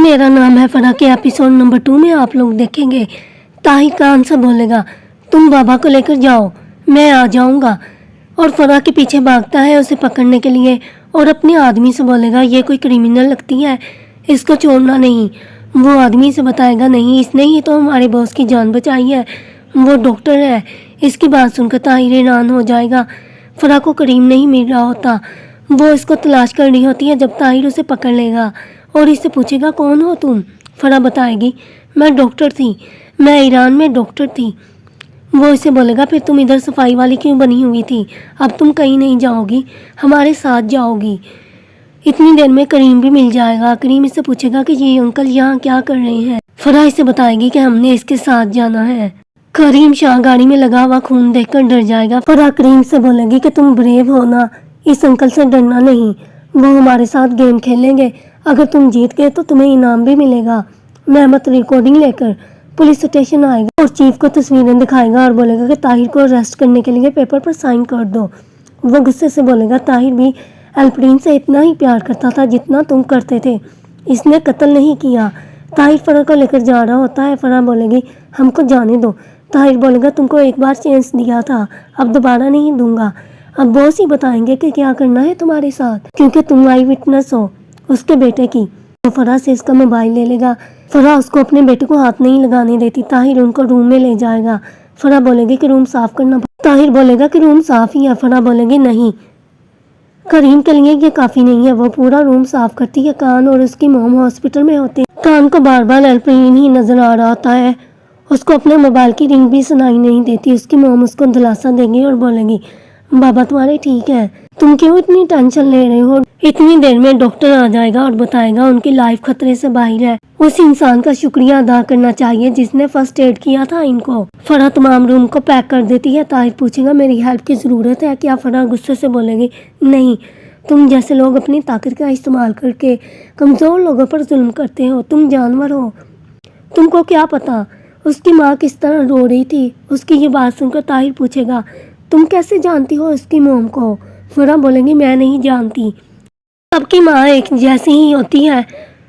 मेरा नाम है फरा के एपिसोड नंबर 2 में आप लोग देखेंगे। ताहिर कान से बोलेगा, तुम बाबा को लेकर जाओ, मैं आ जाऊंगा। और फरा के पीछे भागता है उसे पकड़ने के लिए और अपने आदमी से बोलेगा, ये कोई क्रिमिनल लगती है, इसको छोड़ना नहीं। वो आदमी से बताएगा, नहीं इसने ही तो हमारे बॉस की जान बचाई है, वो डॉक्टर है। इसकी बात सुनकर ताहिर हैरान हो जाएगा। फरा को करीम नहीं मिल रहा होता, वो इसको तलाश कर रही होती है। जब ताहिर उसे पकड़ लेगा और इससे पूछेगा, कौन हो तुम? फरा बताएगी, मैं डॉक्टर थी, मैं ईरान में डॉक्टर थी। वो इसे बोलेगा, फिर तुम इधर सफाई वाली क्यों बनी हुई थी? अब तुम कहीं नहीं जाओगी, हमारे साथ जाओगी। इतनी देर में करीम भी मिल जाएगा। करीम इससे पूछेगा कि ये अंकल यहाँ क्या कर रहे हैं? फरा इसे बताएगी कि हमने इसके साथ जाना है। करीम शाह गाड़ी में लगा हुआ खून देखकर डर जाएगा। फरा करीम से बोलेगी कि तुम ब्रेव हो ना, इस अंकल से डरना नहीं, वो हमारे साथ गेम खेलेंगे, अगर तुम जीत गए तो तुम्हें इनाम भी मिलेगा। मेहमत रिकॉर्डिंग लेकर पुलिस स्टेशन आएगा और चीफ को तस्वीरें दिखाएगा और बोलेगा कि ताहिर को अरेस्ट करने के लिए पेपर पर साइन कर दो। वो गुस्से से बोलेगा, ताहिर भी एल्परीन से इतना ही प्यार करता था जितना तुम करते थे, इसने कत्ल नहीं किया। ताहिर फरा को लेकर जा रहा होता है। फरा बोलेगी, हमको जाने दो। ताहिर बोलेगा, तुमको एक बार चांस दिया था, अब दोबारा नहीं दूंगा। अब बॉस ही बताएंगे कि क्या करना है तुम्हारे साथ, क्योंकि तुम आई विटनेस हो उसके बेटे की। तो फरा से इसका मोबाइल ले लेगा। फरा उसको अपने बेटे को हाथ नहीं लगाने देती। ताहिर उनको रूम में ले जाएगा। फरा बोलेगी कि रूम साफ करना। ताहिर बोलेगा कि रूम साफ ही है। फरा बोलेगी, नहीं, करीम के लिए ये काफी नहीं है। वो पूरा रूम साफ करती है। कान और उसकी मोम हॉस्पिटल में होते हैं। कान को बार बार एल्परीन ही नजर आ रहा होता है। उसको अपने मोबाइल की रिंग भी सुनाई नहीं देती। उसकी मोम उसको दिलासा देगी और बोलेगी, बाबा तुम्हारे ठीक है, तुम क्यों इतनी टेंशन ले रहे हो? इतनी देर में डॉक्टर आ जाएगा और बताएगा उनकी लाइफ खतरे से बाहर है। उस इंसान का शुक्रिया अदा करना चाहिए जिसने फर्स्ट एड किया था इनको। फरा तमाम रूम को पैक कर देती है। ताहिर पूछेगा, मेरी हेल्प की जरूरत है क्या? फरा गुस्से से बोलेगी, नहीं, तुम जैसे लोग अपनी ताकत का इस्तेमाल करके कमजोर लोगों पर जुल्म करते हो, तुम जानवर हो। तुमको क्या पता उसकी माँ किस तरह रो रही थी? उसकी ये बात सुनकर ताहिर पूछेगा, तुम कैसे जानती हो उसकी मोम को? फरा बोलेंगी, मैं नहीं जानती, सबकी माँ एक जैसी ही होती है,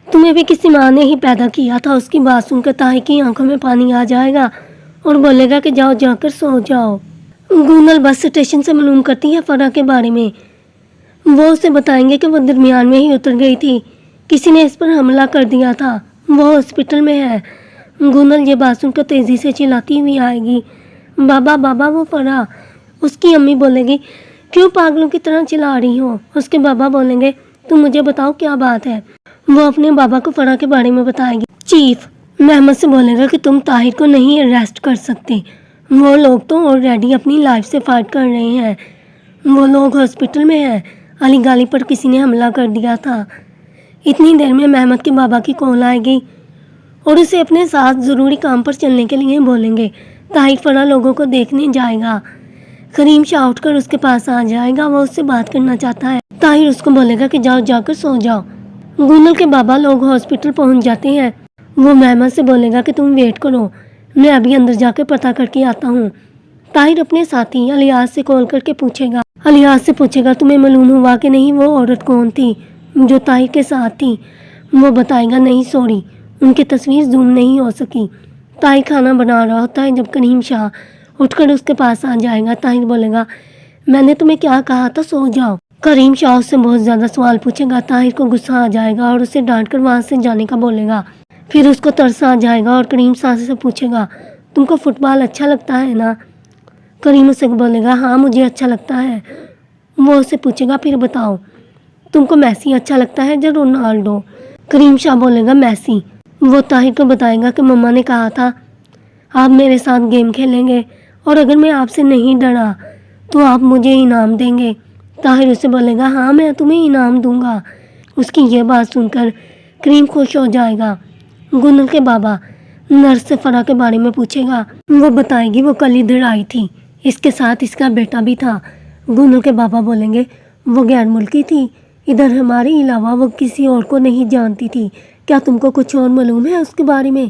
तुम्हें भी किसी माँ ने ही पैदा किया था। उसकी बात सुनकर ताहिर की आंखों में पानी आ जाएगा और बोलेगा कि जाओ जाकर सो जाओ। गूनल बस स्टेशन से मालूम करती है फरा के बारे में। वो उसे बताएंगे कि वो दरमियान में ही उतर गई थी, किसी ने इस पर हमला कर दिया था, वो हॉस्पिटल में है। गूनल ये बात सुनकर तेजी से चिल्लाती हुई आएगी, बाबा बाबा। वो फरा, उसकी अम्मी बोलेगी, क्यों पागलों की तरह चिल्ला रही हो? उसके बाबा बोलेंगे, तुम मुझे बताओ क्या बात है। वो अपने बाबा को फरा के बारे में बताएगी। चीफ मेहमत से बोलेगा कि तुम ताहिर को नहीं अरेस्ट कर सकते, वो लोग तो ऑलरेडी अपनी लाइफ से फाइट कर रहे हैं, वो लोग हॉस्पिटल में हैं, अली गाली पर किसी ने हमला कर दिया था। इतनी देर में मेहमत के बाबा की कॉल आएगी और उसे अपने साथ ज़रूरी काम पर चलने के लिए बोलेंगे। ताहिर फरा लोगों को देखने जाएगा। करीम शाह उठकर उसके पास आ जाएगा, वो उससे बात करना चाहता है। ताहिर उसको बोलेगा कि जाओ जाकर सो जाओ। गूनल के बाबा लोग हॉस्पिटल पहुंच जाते हैं। वो मेहमत से बोलेगा कि तुम वेट करो, मैं अभी अंदर जाकर पता करके आता हूँ। ताहिर अपने साथी अलियास से कॉल करके पूछेगा। अलियास से पूछेगा, तुम्हें मालूम हुआ कि नहीं वो औरत कौन थी जो ताहिर के साथ थी? वो बताएगा, नहीं सॉरी, उनकी तस्वीर जूम नहीं हो सकी। ताहिर खाना बना रहा होता है जब करीम शाह उठकर उसके पास आ जाएगा। ताहिर बोलेगा, मैंने तुम्हें क्या कहा था, सो जाओ। करीम शाह उससे बहुत ज़्यादा सवाल पूछेगा। ताहिर को गुस्सा आ जाएगा और उसे डांटकर वहाँ से जाने का बोलेगा। फिर उसको तरस आ जाएगा और करीम शाह से पूछेगा, तुमको फुटबॉल अच्छा लगता है ना? करीम उसे बोलेगा, हाँ मुझे अच्छा लगता है। वो उसे पूछेगा, फिर बताओ तुमको मैसी अच्छा लगता है या रोनाल्डो? करीम शाह बोलेगा, मैसी। वो ताहिर को बताएगा कि मम्मा ने कहा था आप मेरे साथ गेम खेलेंगे और अगर मैं आपसे नहीं डरा तो आप मुझे इनाम देंगे। ताहिर उसे बोलेगा, हाँ मैं तुम्हें इनाम दूंगा। उसकी ये बात सुनकर करीम खुश हो जाएगा। गुनल के बाबा नर्स से फरा के बारे में पूछेगा। वो बताएगी, वो कल इधर आई थी, इसके साथ इसका बेटा भी था। गुनल के बाबा बोलेंगे, वो गैर मुल्की थी, इधर हमारे अलावा वो किसी और को नहीं जानती थी, क्या तुमको कुछ और मालूम है उसके बारे में?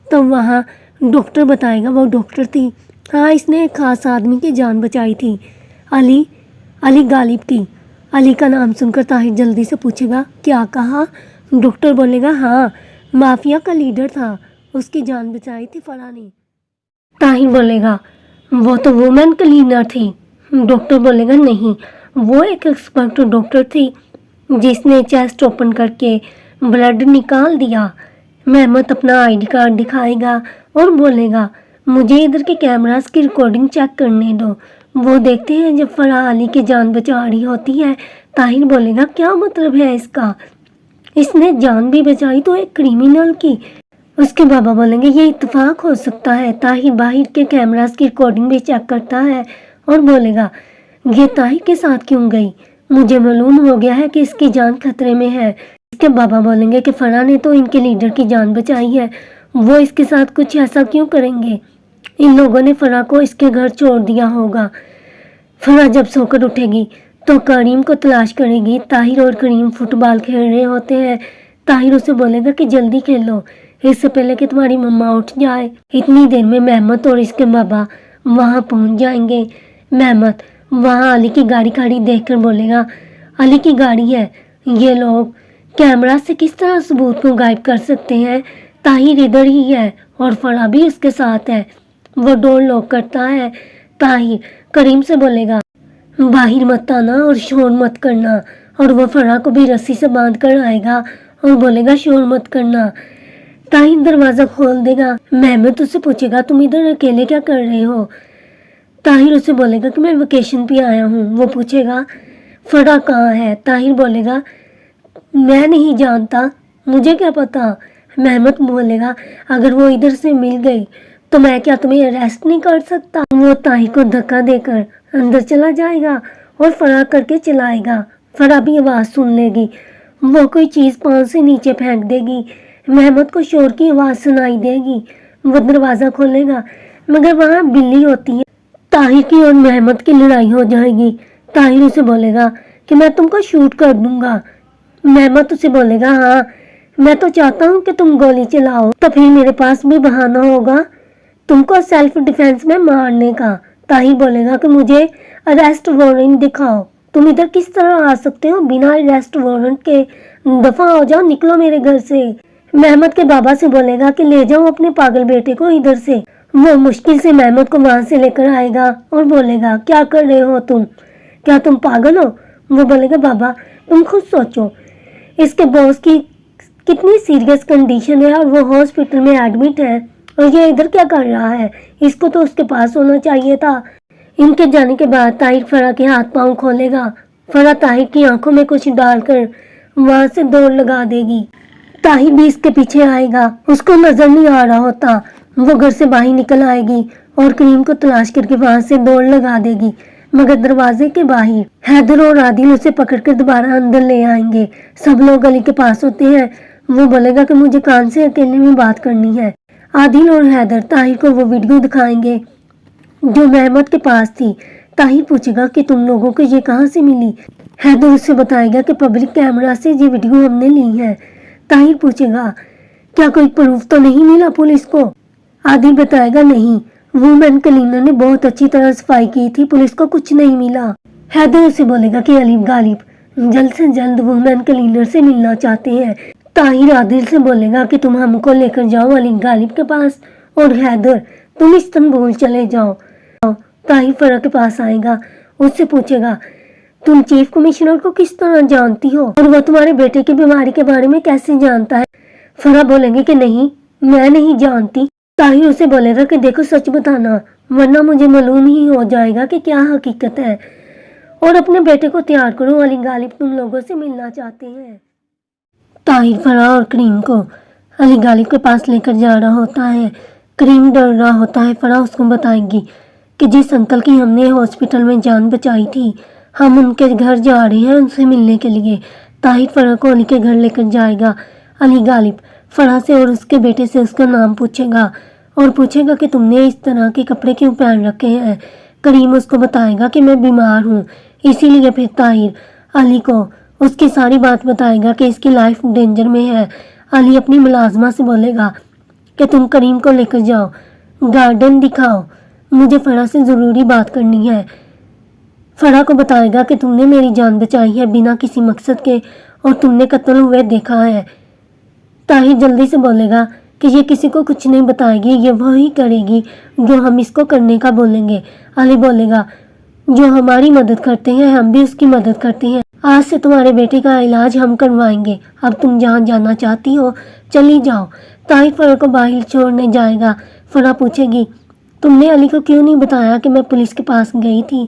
तब वहाँ डॉक्टर बताएगा, वो डॉक्टर थी, हाँ इसने एक खास आदमी की जान बचाई थी, अली गालिब की। अली का नाम सुनकर ताहिर जल्दी से पूछेगा, क्या कहा? डॉक्टर बोलेगा, हाँ माफिया का लीडर था, उसकी जान बचाई थी फराह ने। ताहिर बोलेगा वो तो वुमेन क्लीनर थी। डॉक्टर बोलेगा नहीं, वो एक एक्सपर्ट डॉक्टर थी जिसने चेस्ट ओपन करके ब्लड निकाल दिया। मेहमत अपना आईडी कार्ड दिखाएगा और बोलेगा मुझे इधर के कैमरास की रिकॉर्डिंग चेक करने दो। वो देखते हैं जब फराह अली की जान बचा रही होती है। ताहिर बोलेगा क्या मतलब है इसका, इसने जान भी बचाई तो एक क्रिमिनल की। उसके बाबा बोलेंगे ये इत्तेफाक हो सकता है। ताहिर बाहर के कैमरास की रिकॉर्डिंग भी चेक करता है और बोलेगा ये ताहिर के साथ क्यों गई, मुझे मालूम हो गया है कि इसकी जान खतरे में है। इसके बाबा बोलेंगे कि फराह ने तो इनके लीडर की जान बचाई है, वो इसके साथ कुछ ऐसा क्यों करेंगे। इन लोगों ने फराह को इसके घर छोड़ दिया होगा। फराह जब सोकर उठेगी तो करीम को तलाश करेगी। ताहिर और करीम फुटबॉल खेल रहे होते हैं। ताहिर उसे बोलेगा कि जल्दी खेलो, इससे पहले कि तुम्हारी मम्मा उठ जाए। इतनी देर में मेहमत और इसके बाबा वहाँ पहुँच जाएंगे। मेहमत वहाँ अली की गाड़ी खड़ी देखकर बोलेगा अली की गाड़ी है, ये लोग कैमरा से किस तरह सबूत को गायब कर सकते हैं। ताहिर इधर ही है और फराह भी उसके साथ है। वो डोर लॉक करता है। ताहिर करीम से बोलेगा बाहर मत आना और शोर मत करना, और वो फराह को भी रस्सी से बांध कर आएगा और बोलेगा शोर मत करना। ताहिर दरवाज़ा खोल देगा। मेहमत उससे पूछेगा तुम इधर अकेले क्या कर रहे हो। ताहिर उसे बोलेगा कि मैं वेकेशन पे आया हूँ। वो पूछेगा फराह कहाँ है। ताहिर बोलेगा मैं नहीं जानता, मुझे क्या पता। मेहमत बोलेगा अगर वो इधर से मिल गई तो मैं क्या तुम्हें अरेस्ट नहीं कर सकता। वो ताहिर को धक्का देकर अंदर चला जाएगा और फराह करके चलाएगा। फराह भी आवाज़ सुन लेगी, वो कोई चीज़ पाँव से नीचे फेंक देगी। मेहमत को शोर की आवाज़ सुनाई देगी। वो दरवाज़ा खोलेगा मगर वहाँ बिल्ली होती है। ताहिर की और मेहमत की लड़ाई हो जाएगी। ताहिर उसे बोलेगा कि मैं तुमको शूट कर दूंगा। मेहमत उसे बोलेगा हाँ मैं तो चाहता हूँ कि तुम गोली चलाओ, तो फिर मेरे पास भी बहाना होगा तुमको सेल्फ डिफेंस में मारने का। ताहिर बोलेगा कि मुझे अरेस्ट वारंट दिखाओ, तुम इधर किस तरह आ सकते हो बिना अरेस्ट वारंट के, दफा हो जाओ, निकलो मेरे घर से। मेहमत के बाबा से बोलेगा कि ले जाओ अपने पागल बेटे को इधर से। वो मुश्किल से मेहमत को वहां से लेकर आएगा और बोलेगा क्या कर रहे हो तुम, क्या तुम पागल हो। वो बोलेगा बाबा तुम खुद सोचो, इसके बॉस की कितनी सीरियस कंडीशन है और वो हॉस्पिटल में एडमिट है और ये इधर क्या कर रहा है, इसको तो उसके पास होना चाहिए था। इनके जाने के बाद ताहिर फराह के हाथ पांव खोलेगा। फराह ताहिर की आंखों में कुछ डालकर वहां से दौड़ लगा देगी। ताहिर भी इसके पीछे आएगा, उसको नजर नहीं आ रहा होता। वो घर से बाहर निकल आएगी और करीम को तलाश करके वहां से दौड़ लगा देगी, मगर दरवाजे के बाहर हैदर और आदिल उसे पकड़कर दोबारा अंदर ले आएंगे। सब लोग गली के पास होते हैं। वो बोलेगा कि मुझे कान से अकेले में बात करनी है। आदिल और हैदर ताहिर को वो वीडियो दिखाएंगे जो मेहमत के पास थी। ताहिर पूछेगा कि तुम लोगों को ये कहाँ से मिली। हैदर उससे बताएगा कि पब्लिक कैमरा से ये वीडियो हमने ली है। ताहिर पूछेगा क्या कोई प्रूफ तो नहीं मिला पुलिस को। आदिल बताएगा नहीं, वुमेन क्लीनर ने बहुत अच्छी तरह सफाई की थी, पुलिस को कुछ नहीं मिला। हैदर उसे बोलेगा कि अली गालिब जल्द से जल्द वुमेन क्लीनर से मिलना चाहते हैं। ताहिर आदिल से बोलेगा कि तुम हमको लेकर जाओ अली गालिब के पास, और हैदर तुम इस्तांबुल चले जाओ। ताहिर फराह के पास आएगा, उससे पूछेगा तुम चीफ कमिश्नर को किस तरह जानती हो और वो तुम्हारे बेटे की बीमारी के बारे में कैसे जानता है। फराह बोलेंगे कि नहीं मैं नहीं जानती। ताहिर उसे बोलेगा कि देखो सच बताना वरना मुझे मालूम ही हो जाएगा कि क्या हकीकत है, और अपने बेटे को तैयार करो, अली गालिब तुम लोगों से मिलना चाहते हैं। ताहिर फराह और करीम को अली गालिब के पास लेकर जा रहा होता है। करीम डर रहा होता है। फराह उसको बताएगी कि जिस अंकल की हमने हॉस्पिटल में जान बचाई थी हम उनके घर जा रहे हैं उनसे मिलने के लिए। ताहिर फराह को अली के घर लेकर जाएगा। अली गालिब फराह से और उसके बेटे से उसका नाम पूछेगा और पूछेगा कि तुमने इस तरह के कपड़े क्यों पहन रखे हैं। करीम उसको बताएगा कि मैं बीमार हूँ, इसीलिए फिर ताहिर अली को उसकी सारी बात बताएगा कि इसकी लाइफ डेंजर में है। अली अपनी मुलाजमा से बोलेगा कि तुम करीम को लेकर जाओ, गार्डन दिखाओ, मुझे फराह से ज़रूरी बात करनी है। फराह को बताएगा कि तुमने मेरी जान बचाई है बिना किसी मकसद के और तुमने कत्ल हुए देखा है। ताहिर जल्दी से बोलेगा कि ये किसी को कुछ नहीं बताएगी, ये वही करेगी जो हम इसको करने का बोलेंगे। अली बोलेगा, जो हमारी मदद करते हैं हम भी उसकी मदद करते हैं। आज से तुम्हारे बेटे का इलाज हम करवाएंगे। अब तुम जहाँ जाना चाहती हो चली जाओ। ताहिर फरा को बाहर छोड़ने जाएगा। फरा पूछेगी, तुमने अली को क्यों नहीं बताया कि मैं पुलिस के पास गई थी?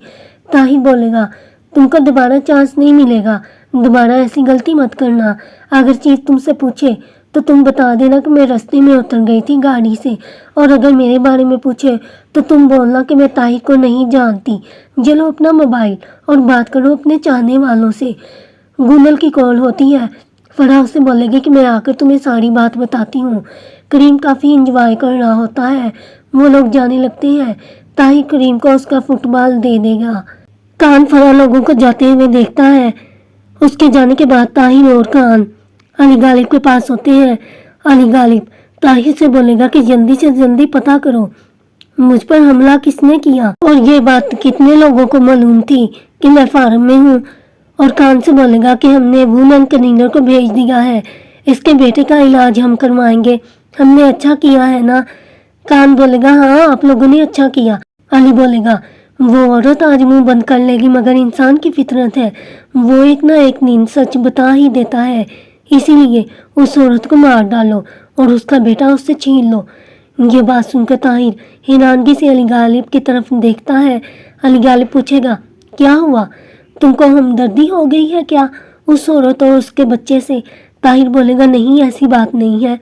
ताहिर बोलेगा, तुमको दोबारा चांस नहीं मिलेगा, दोबारा ऐसी गलती मत करना। अगर चीज़ तुमसे पूछे तो तुम बता देना कि मैं रास्ते में उतर गई थी गाड़ी से, और अगर मेरे बारे में पूछे तो तुम बोलना कि मैं ताहिर को नहीं जानती। ये लो अपना मोबाइल और बात करो अपने चाहने वालों से। गुनल की कॉल होती है। फरा उससे बोलेगी कि मैं आकर तुम्हें सारी बात बताती हूँ। करीम काफ़ी इंजॉय कर रहा होता है। वो लोग जाने लगते हैं। ताहिर करीम को उसका फुटबॉल दे देगा। कान फरा लोगों को जाते हुए देखता है। उसके जाने के बाद ताहिर और कान अली गालिब के पास होते हैं। अली गालिब ताहिर से बोलेगा कि जल्दी से जल्दी पता करो मुझ पर हमला किसने किया और ये बात कितने लोगों को मालूम थी कि मैं फार्म में हूँ। और कान से बोलेगा कि हमने वुमेन क्लीनर को भेज दिया है, इसके बेटे का इलाज हम करवाएंगे। हमने अच्छा किया है ना? कान बोलेगा, हाँ आप लोगों ने अच्छा किया। अली बोलेगा, वो औरत आज मुंह बंद कर लेगी, मगर इंसान की फितरत है, वो एक ना एक दिन सच बता ही देता है। इसीलिए उस औरत को मार डालो और उसका बेटा उससे छीन लो। ये बात सुनकर ताहिर हैरानगी से अली गालिब की तरफ देखता है। अली गालिब पूछेगा, क्या हुआ? तुमको हमदर्दी हो गई है क्या उस औरत और उसके बच्चे से? ताहिर बोलेगा, नहीं ऐसी बात नहीं है,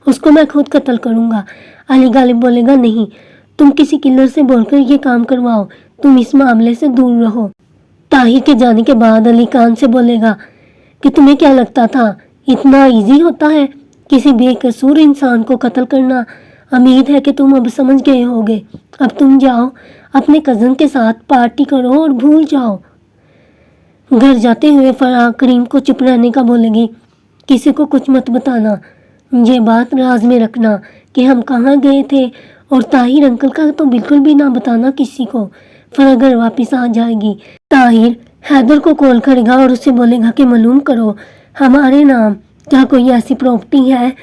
उसको मैं खुद कत्ल करूँगा। अली गालिब बोलेगा, नहीं, तुम किसी किलर से बोलकर ये काम करवाओ, तुम इस मामले से दूर रहो। ताहिर के जाने के बाद अली कान से बोलेगा कि तुम्हें क्या लगता था इतना इजी होता है किसी बेकसूर इंसान को कत्ल करना? उम्मीद है कि तुम अब समझ गए होगे। अब तुम जाओ अपने कज़न के साथ पार्टी करो और भूल जाओ। घर जाते हुए फराह करीम को चुप रहने का बोलेगी, किसी को कुछ मत बताना, ये बात राज में रखना कि हम कहाँ गए थे, और ताहिर अंकल का तो बिल्कुल भी ना बताना किसी को। फराह घर वापस आ जाएगी। ताहिर हैदर को कॉल करेगा और उससे बोलेगा कि मालूम करो हमारे नाम क्या कोई ऐसी प्रॉपर्टी है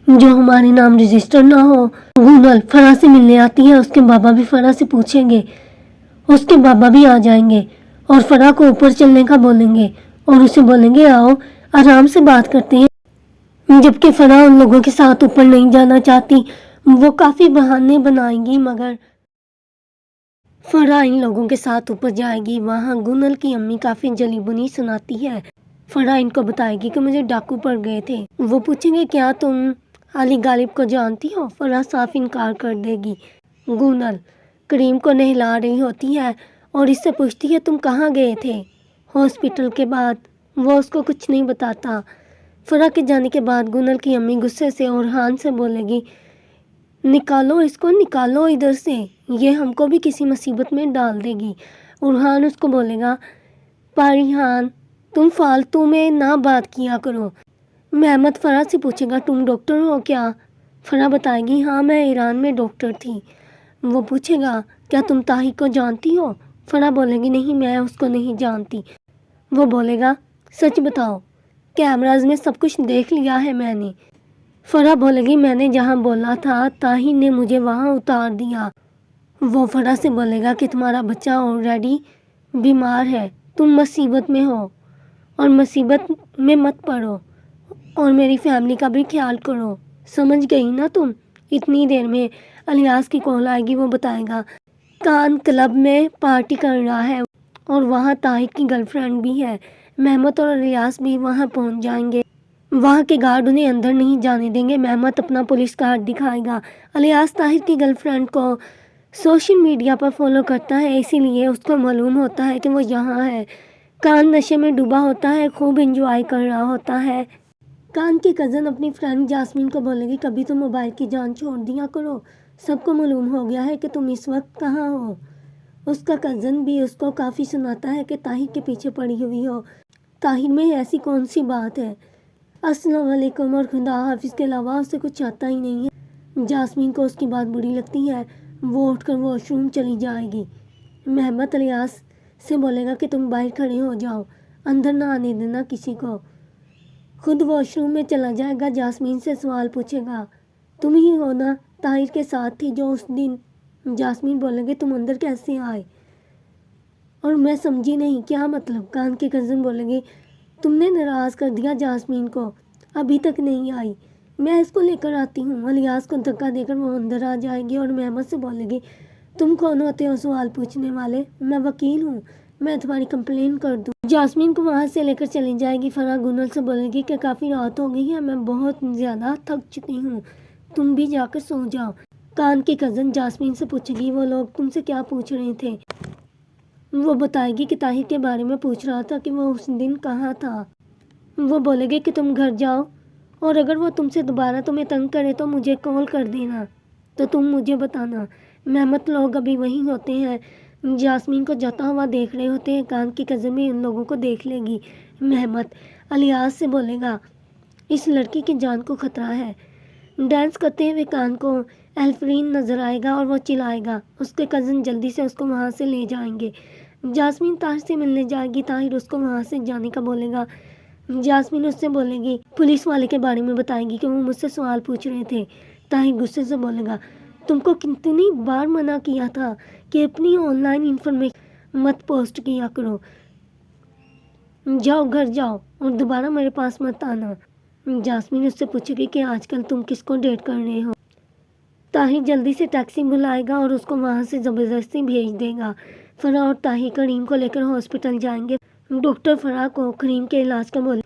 जो हमारे नाम रजिस्टर ना हो। गुनल फराह से मिलने आती है। उसके बाबा भी फराह से पूछेंगे, उसके बाबा भी आ जाएंगे और फराह को ऊपर चलने का बोलेंगे और उसे बोलेंगे, आओ आराम से बात करते हैं। जबकि फराह उन लोगों के साथ ऊपर नहीं जाना चाहती, वो काफ़ी बहाने बनाएंगी, मगर फराह इन लोगों के साथ ऊपर जाएगी। वहाँ गुनल की अम्मी काफ़ी जली बुनी सुनाती है। फराह इनको बताएगी कि मुझे डाकू पड़ गए थे। वो पूछेंगे, क्या तुम अली गालिब को जानती हो? फराह साफ इनकार कर देगी। गुनल करीम को नहला रही होती है और इससे पूछती है, तुम कहाँ गए थे हॉस्पिटल के बाद? वो उसको कुछ नहीं बताता। फराह के जाने के बाद गुनल की अम्मी गुस्से से ओरहान से बोलेगी, निकालो इसको, निकालो इधर से, ये हमको भी किसी मुसीबत में डाल देगी। ओरहान उसको बोलेगा, पारिहान तुम फालतू में ना बात किया करो। महमद फराह से पूछेगा, तुम डॉक्टर हो क्या? फराह बताएगी, हाँ मैं ईरान में डॉक्टर थी। वो पूछेगा, क्या तुम ताहिर को जानती हो? फराह बोलेगी, नहीं मैं उसको नहीं जानती। वो बोलेगा, सच बताओ, कैमराज में सब कुछ देख लिया है मैंने। फराह बोलेगी, मैंने जहाँ बोला था ताहिर ने मुझे वहाँ उतार दिया। वो फराह से बोलेगा कि तुम्हारा बच्चा ऑलरेडी बीमार है, तुम मुसीबत में हो और मुसीबत में मत पड़ो, और मेरी फैमिली का भी ख्याल करो, समझ गई ना तुम? इतनी देर में अलियास की कॉल आएगी। वो बताएगा, कान क्लब में पार्टी कर रहा है और वहाँ ताहिर की गर्लफ्रेंड भी है। महमद और अलियास भी वहाँ पहुँच जाएंगे। वहाँ के गार्ड उन्हें अंदर नहीं जाने देंगे। महमद अपना पुलिस कार्ड दिखाएगा। अलियास ताहिर की गर्लफ्रेंड को सोशल मीडिया पर फॉलो करता है, इसीलिए उसको मालूम होता है कि वो यहाँ है। कान नशे में डूबा होता है, खूब एंजॉय कर रहा होता है। कान की कज़न अपनी फ्रेंड जास्मीन को बोलेगी, कभी तो मोबाइल की जान छोड़ दिया करो, सबको मालूम हो गया है कि तुम इस वक्त कहाँ हो। उसका कज़न भी उसको काफ़ी सुनाता है कि ताहिर के पीछे पड़ी हुई हो। ताहिर में ऐसी कौन सी बात है? अस्सलाम वालेकुम और खुदा हाफिज़ के अलावा उससे कुछ आता ही नहीं है। जास्मीन को उसकी बात बुरी लगती है। वो उठकर वॉशरूम चली जाएगी। महमद अलियास से बोलेगा कि तुम बाहर खड़े हो जाओ, अंदर ना आने देना किसी को। خود واش روم میں چلا جائے گا، جاسمین سے سوال پوچھے گا، تم ہی ہو نا طاہر کے ساتھ تھی جو اس دن؟ جاسمین بولے گی تم اندر کیسے آئے؟ اور میں سمجھی نہیں کیا مطلب؟ کان کی کزن بولے گی تم نے ناراض کر دیا جاسمین کو، ابھی تک نہیں آئی، میں اس کو لے کر آتی ہوں۔ الیاس کو دھکا دے کر وہ اندر آ جائے گی اور محمد سے بولے گی تم کون ہوتے ہو سوال پوچھنے والے؟ میں وکیل ہوں، میں تمہاری کمپلین کر دوں۔ جاسمین کو وہاں سے لے کر چلی جائے گی۔ فرح گنل سے بولے گی کہ کافی رات ہو گئی ہے، میں بہت زیادہ تھک چکی ہوں، تم بھی جا کر سو جاؤ۔ کان کی کزن جاسمین سے پوچھے گی وہ لوگ تم سے کیا پوچھ رہے تھے؟ وہ بتائے گی کہ طاہر کے بارے میں پوچھ رہا تھا کہ وہ اس دن کہاں تھا۔ وہ بولے گی کہ تم گھر جاؤ اور اگر وہ تم سے دوبارہ تمہیں تنگ کرے تو مجھے کال کر دینا، تو تم مجھے بتانا۔ محمد لوگ ابھی وہیں ہوتے ہیں، جاسمین کو جاتا ہوا دیکھ رہے ہوتے ہیں۔ کان کی کزن بھی ان لوگوں کو دیکھ لے گی۔ محمد الیاس سے بولے گا اس لڑکی کی جان کو خطرہ ہے۔ ڈانس کرتے ہوئے کان کو ایلفرین نظر آئے گا اور وہ چلائے گا، اس کے کزن جلدی سے اس کو وہاں سے لے جائیں گے۔ جاسمین طاہر سے ملنے جائے گی، طاہر اس کو وہاں سے جانے کا بولے گا۔ جاسمین اس سے بولے گی پولیس والے کے بارے میں بتائے گی کہ وہ مجھ سے سوال پوچھ رہے تھے۔ طاہر غصے سے بولے گا تم کو کتنی بار منع کیا تھا کہ اپنی آن لائن انفارمیشن مت پوسٹ کیا کرو، جاؤ گھر جاؤ اور دوبارہ میرے پاس مت آنا۔ جاسمین اس سے پوچھے گی کہ آج کل تم کس کو ڈیٹ کر رہے ہو؟ طاہر جلدی سے ٹیکسی بلائے گا اور اس کو وہاں سے زبردستی بھیج دے گا۔ فرح اور طاہر کریم کو لے کر ہاسپٹل جائیں گے۔ ڈاکٹر فرح کو کریم کے علاج کا بولے۔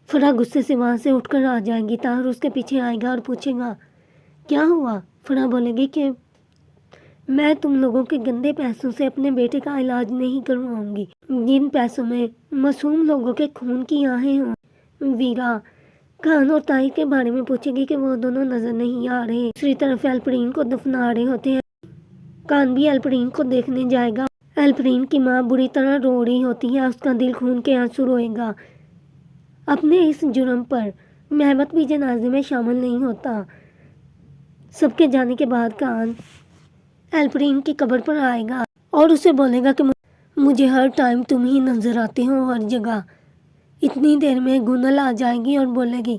فرح غصے سے وہاں سے اٹھ کر آ جائے گی۔ طاہر اس کے پیچھے آئے گا اور پوچھے گا کیا ہوا؟ فرح بولے گی کہ میں تم لوگوں کے گندے پیسوں سے اپنے بیٹے کا علاج نہیں کرواؤں گی، جن پیسوں میں معصوم لوگوں کے خون کی آہیں ہوں۔ ویرا کان اور طاہر کے بارے میں پوچھے گی کہ وہ دونوں نظر نہیں آ رہے۔ دوسری طرف ایلفرین کو دفنا رہے ہوتے ہیں۔ کان بھی ایلفرین کو دیکھنے جائے گا۔ ایلفرین کی ماں بری طرح رو رہی ہوتی ہے، اس کا دل خون کے آنسو روئے گا۔ اپنے اس جرم پر محمد بھی جنازے میں شامل نہیں ہوتا۔ سب کے جانے کے بعد کان ایلفرین کی قبر پر آئے گا اور اسے بولے گا کہ مجھے ہر ٹائم تم ہی نظر آتے ہو ہر جگہ۔ اتنی دیر میں گنل آ جائے گی اور بولے گی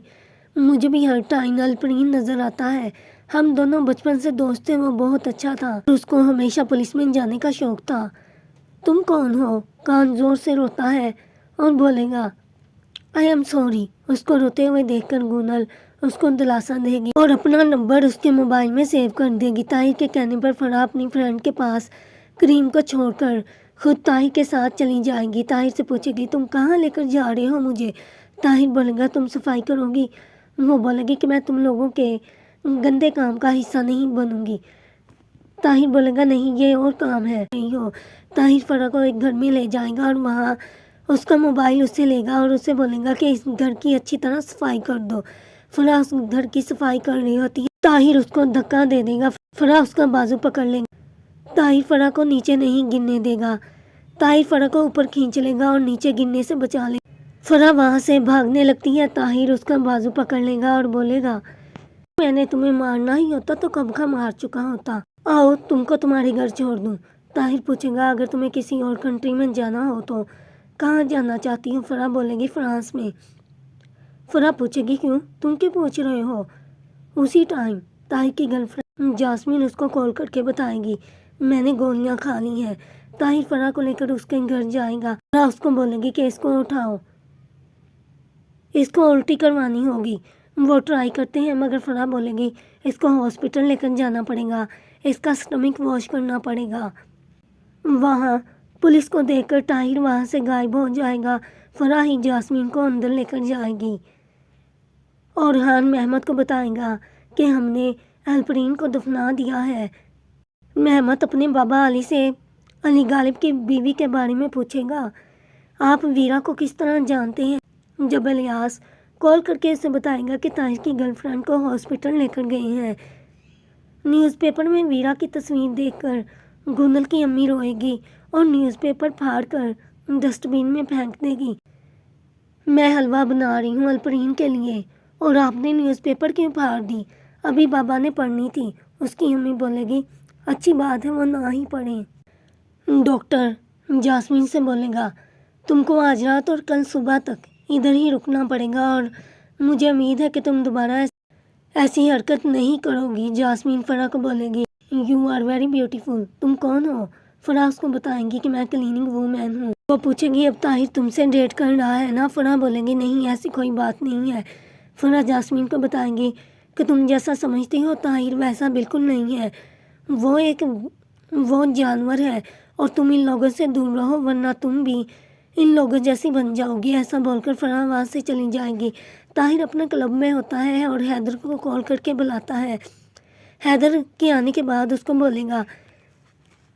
مجھے بھی ہر ٹائم ایلفرین نظر آتا ہے، ہم دونوں بچپن سے دوست تھے، وہ بہت اچھا تھا، اس کو ہمیشہ پولیس میں جانے کا شوق تھا۔ تم کون ہو؟ کان زور سے روتا ہے اور بولے گا آئی ایم سوری۔ اس کو روتے ہوئے دیکھ کر گنل اس کو دلاسا دے گی اور اپنا نمبر اس کے موبائل میں سیو کر دے گی۔ طاہر کے کہنے پر فرح اپنی فرینڈ کے پاس کریم کو چھوڑ کر خود طاہر کے ساتھ چلی جائے گی۔ طاہر سے پوچھے گی تم کہاں لے کر جا رہے ہو مجھے؟ طاہر بولے گا تم صفائی کرو گی؟ وہ بولے گی کہ میں تم لوگوں کے گندے کام کا حصہ نہیں بنوں گی۔ طاہر بولے گا نہیں، یہ اور کام ہے نہیں ہو۔ طاہر فرح کو ایک گھر میں لے جائے گا اور وہاں اس کا موبائل اس سے لے گا اور اسے بولے گا کہ اس گھر کی اچھی طرح صفائی کر دو۔ فرح اس گھر کی صفائی کر رہی ہوتی ہے، طاہر اس کو دھکا دے دے گا۔ فرح اس کا بازو پکڑ لے گا، طاہر فرح کو نیچے نہیں گرنے دے گا۔ طاہر فرح کو اوپر کھینچ لے گا اور نیچے گرنے سے بچا لے گا۔ فرح وہاں سے بھاگنے لگتی ہے، طاہر اس کا بازو پکڑ لے گا اور بولے گا میں نے تمہیں مارنا ہی ہوتا تو کب کا مار چکا ہوتا، آؤ تم کو تمہارے گھر چھوڑ دوں۔ طاہر پوچھے گا اگر تمہیں کسی اور کنٹری میں جانا ہو تو کہاں جانا چاہتی ہوں؟ فرح بولے گی فرانس میں۔ فرح پوچھے گی کیوں؟ تم کیوں پوچھ رہے ہو؟ اسی ٹائم طاہر کی گرل فرینڈ جاسمین اس کو کال کر کے بتائے گی میں نے گولیاں کھا لی ہیں۔ طاہر فرح کو لے کر اس کے گھر جائے گا۔ فرح اس کو بولے گی کہ اس کو اٹھاؤ، اس کو الٹی کروانی ہوگی۔ وہ ٹرائی کرتے ہیں مگر فرح بولے گی اس کو ہاسپٹل لے کر جانا پڑے گا، اس کا سٹمک واش کرنا پڑے گا۔ وہاں پولیس کو دیکھ کر طاہر وہاں سے غائب ہو جائے گا۔ فرح ہی جاسمین کو اندر لے کر جائے گی اور ہان محمد کو بتائے گا کہ ہم نے ایلفرین کو دفنا دیا ہے۔ محمد اپنے بابا علی سے علی غالب کی بیوی کے بارے میں پوچھے گا آپ ویرا کو کس طرح جانتے ہیں؟ جب الیاس کال کر کے اسے بتائے گا کہ طاہر کی گرل فرینڈ کو ہاسپٹل لے کر گئے ہیں۔ نیوز پیپر میں ویرا کی تصویر دیکھ کر گنل کی امی روئے گی اور نیوز پیپر پھاڑ کر ڈسٹ بین میں پھینک دے گی۔ میں حلوہ بنا رہی ہوں ایلفرین کے لیے اور آپ نے نیوز پیپر کیوں پھاڑ دی؟ ابھی بابا نے پڑھنی تھی۔ اس کی امی بولے گی اچھی بات ہے وہ نہ ہی پڑھیں۔ ڈاکٹر جاسمین سے بولے گا تم کو آج رات اور کل صبح تک ادھر ہی رکنا پڑے گا اور مجھے امید ہے کہ تم دوبارہ ایسی حرکت نہیں کرو گی۔ جاسمین فرح کو بولے گی یو آر ویری بیوٹیفل، تم کون ہو؟ فرح اس کو بتائیں گی کہ میں کلیننگ وومین ہوں۔ وہ پوچھے گی اب طاہر تم سے ڈیٹ کر رہا ہے نا؟ فرح بولے گی نہیں ایسی کوئی بات نہیں ہے۔ فرح جاسمین کو بتائیں گی کہ تم جیسا سمجھتی ہو طاہر ویسا بالکل نہیں ہے، وہ جانور ہے اور تم ان لوگوں سے دور رہو ورنہ تم بھی ان لوگوں جیسی بن جاؤ گی۔ ایسا بول کر فرح وہاں سے چلی جائے گی۔ طاہر اپنے کلب میں ہوتا ہے اور حیدر کو کال کر کے بلاتا ہے۔ حیدر کے آنے کے بعد اس کو بولے گا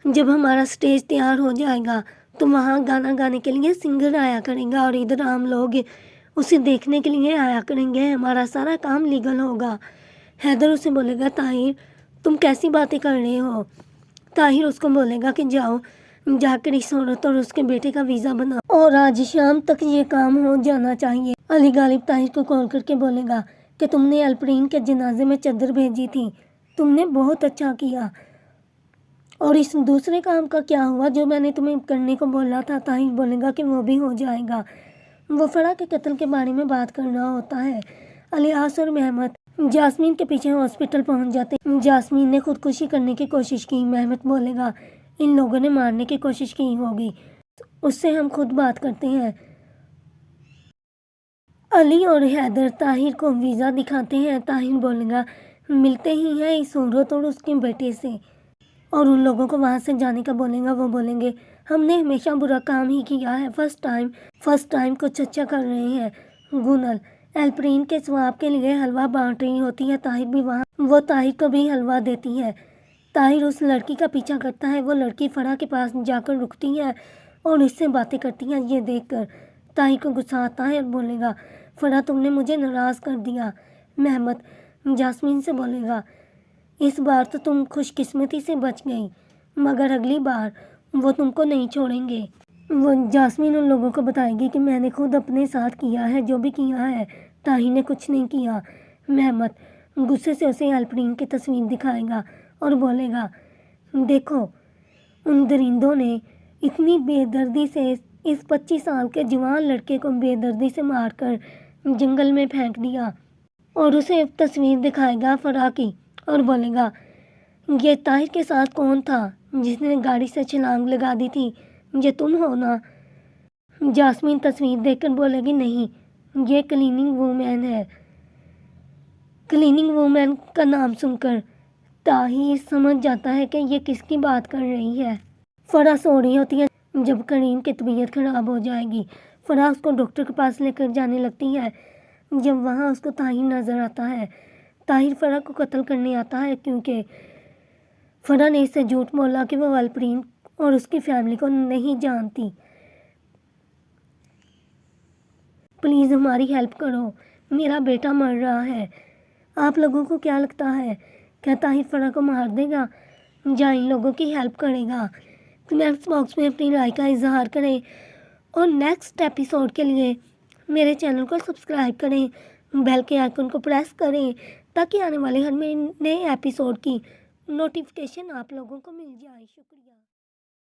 جب ہمارا سٹیج تیار ہو جائے گا تو وہاں گانا گانے کے لیے سنگر آیا کرے گا اور ادھر عام لوگ اسے دیکھنے کے لیے آیا کریں گے، ہمارا سارا کام لیگل ہوگا۔ حیدر اسے بولے گا طاہر تم کیسی باتیں کر رہے ہو؟ طاہر اس کو بولے گا کہ جاؤ جا کر اس عورت اور اس کے بیٹے کا ویزا بناؤ اور آج شام تک یہ کام ہو جانا چاہیے۔ علی غالب طاہر کو کال کر کے بولے گا کہ تم نے الپرین کے جنازے میں چادر بھیجی تھی، تم نے بہت اچھا کیا، اور اس دوسرے کام کا کیا ہوا جو میں نے تمہیں کرنے کو بولا تھا؟ طاہر بولے گا کہ وہ بھی ہو جائے گا۔ وہ فرح کے قتل کے بارے میں بات کر رہا ہوتا ہے۔ الیاس اور مہمت جاسمین کے پیچھے ہاسپٹل پہنچ جاتے ہیں۔ جاسمین نے خودکشی کرنے کی کوشش کی۔ مہمت بولے گا ان لوگوں نے مارنے کی کوشش کی ہوگی، اس سے ہم خود بات کرتے ہیں۔ علی اور حیدر طاہر کو ویزا دکھاتے ہیں۔ طاہر بولے گا ملتے ہی ہیں اس عورت اور اس کے بیٹے سے اور ان لوگوں کو وہاں سے جانے کا بولے گا۔ وہ بولیں گے ہم نے ہمیشہ برا کام ہی کیا ہے، فرسٹ ٹائم کچھ اچھا کر رہے ہیں۔ گونل الپرین کے ثواب کے لیے حلوہ بانٹ رہی ہوتی ہے، طاہر بھی وہاں، وہ طاہر کو بھی حلوہ دیتی ہے۔ طاہر اس لڑکی کا پیچھا کرتا ہے، وہ لڑکی فرح کے پاس جا کر رکتی ہے اور اس سے باتیں کرتی ہیں۔ یہ دیکھ کر طاہر کو غصہ آتا ہے اور بولے گا فرح تم نے مجھے ناراض کر دیا۔ مہمت جاسمین سے بولے گا اس بار تو تم خوش قسمتی سے بچ گئی مگر اگلی بار وہ تم کو نہیں چھوڑیں گے۔ وہ جاسمین ان لوگوں کو بتائے گی کہ میں نے خود اپنے ساتھ کیا ہے جو بھی کیا ہے، طاہر نے کچھ نہیں کیا۔ مہمت غصے سے اسے الپرین کی تصویر دکھائے گا اور بولے گا دیکھو ان درندوں نے اتنی بے دردی سے اس 25 سال کے جوان لڑکے کو بے دردی سے مار کر جنگل میں پھینک دیا، اور اسے تصویر دکھائے گا فرح کی اور بولے گا یہ طاہر کے ساتھ کون تھا جس نے گاڑی سے چھلانگ لگا دی تھی؟ یہ تم ہو نا؟ جاسمین تصویر دیکھ کر بولے گی نہیں یہ کلیننگ وومین ہے۔ کلیننگ وومین کا نام سن کر طاہر سمجھ جاتا ہے کہ یہ کس کی بات کر رہی ہے۔ فرح سو رہی ہوتی ہے جب کریم کی طبیعت خراب ہو جائے گی۔ فرح اس کو ڈاکٹر کے پاس لے کر جانے لگتی ہے جب وہاں اس کو طاہر نظر آتا ہے۔ طاہر فرح کو قتل کرنے آتا ہے کیونکہ فرح نے اس سے جھوٹ بولا کہ وہ الپرین اور اس کی فیملی کو نہیں جانتی۔ پلیز ہماری ہیلپ کرو، میرا بیٹا مر رہا ہے۔ آپ لوگوں کو کیا لگتا ہے کیا طاہر فرح کو مار دے گا یا ان لوگوں کی ہیلپ کرے گا؟ کمنٹس باکس میں اپنی رائے کا اظہار کریں اور نیکسٹ ایپیسوڈ کے لیے میرے چینل کو سبسکرائب کریں، بیل کے آئیکن کو پریس کریں تاکہ آنے والے ہر نئے ایپیسوڈ کی نوٹیفیکیشن آپ لوگوں کو مل جائے۔ شکریہ۔